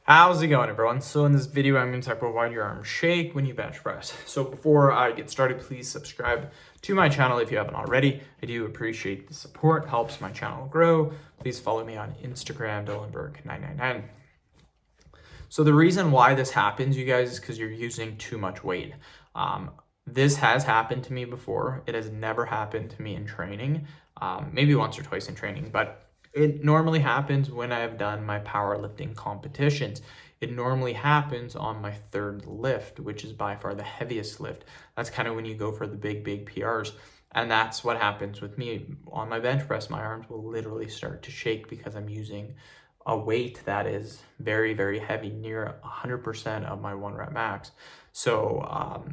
How's it going, everyone? So in this video, I'm going to talk about why your arms shake when you bench press. So before I get started, please subscribe to my channel if you haven't already. I do appreciate the support, helps my channel grow. Please follow me on Instagram, Dylanberg999. So the reason why this happens, you guys, is because you're using too much weight. This has happened to me before. It has never happened to me in training, maybe once or twice in training, but it normally happens when I've done my powerlifting competitions. It normally happens on my third lift, which is by far the heaviest lift. That's kind of when you go for the big PRs. And that's what happens with me on my bench press. My arms will literally start to shake because I'm using a weight that is very, very heavy, near 100% of my 1 rep max. So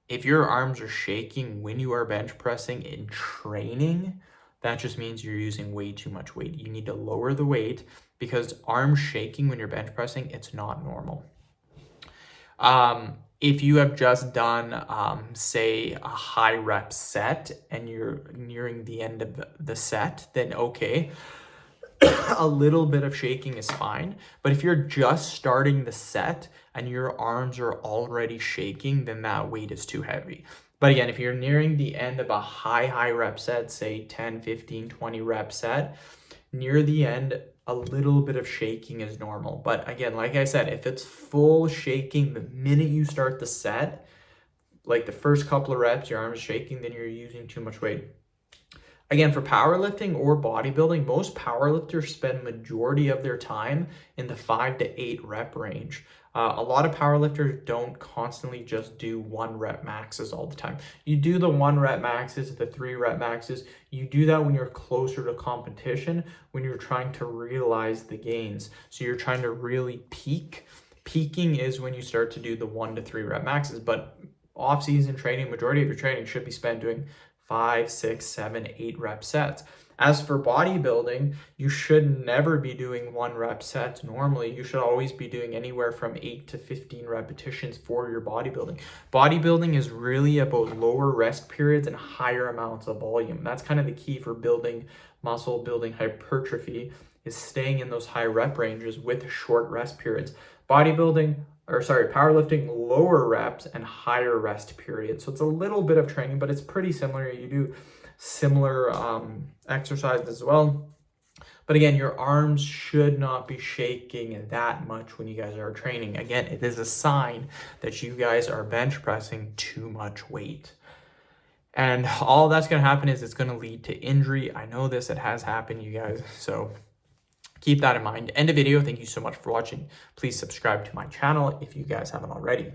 if your arms are shaking when you are bench pressing in training, that just means you're using way too much weight. You need to lower the weight because arm shaking when you're bench pressing, it's not normal. If you have just done, say, a high rep set and you're nearing the end of the set, then okay, a little bit of shaking is fine. But if you're just starting the set and your arms are already shaking, then that weight is too heavy. But again, if you're nearing the end of a high rep set, say 10, 15, 20 rep set, near the end, a little bit of shaking is normal. But again, like I said, if it's full shaking the minute you start the set, like the first couple of reps, your arm is shaking, then you're using too much weight. Again, for powerlifting or bodybuilding, most powerlifters spend majority of their time in the 5 to 8 rep range. A lot of powerlifters don't constantly just do 1 rep maxes all the time. You do the 1 rep maxes, the 3 rep maxes. You do that when you're closer to competition, when you're trying to realize the gains. So you're trying to really peak. Peaking is when you start to do the 1 to 3 rep maxes, but off-season training, majority of your training should be spent doing 5, 6, 7, 8 rep sets. As for bodybuilding, you should never be doing 1 rep sets. Normally, you should always be doing anywhere from 8 to 15 repetitions for your bodybuilding. Bodybuilding is really about lower rest periods and higher amounts of volume. That's kind of the key for building muscle, building hypertrophy, is staying in those high rep ranges with short rest periods. Powerlifting, lower reps and higher rest periods. So it's a little bit of training, but it's pretty similar. You do similar exercises as well. But again, your arms should not be shaking that much when you guys are training. Again, it is a sign that you guys are bench pressing too much weight. And all that's going to happen is it's going to lead to injury. I know this, it has happened, you guys. So keep that in mind. End of video. Thank you so much for watching. Please subscribe to my channel if you guys haven't already.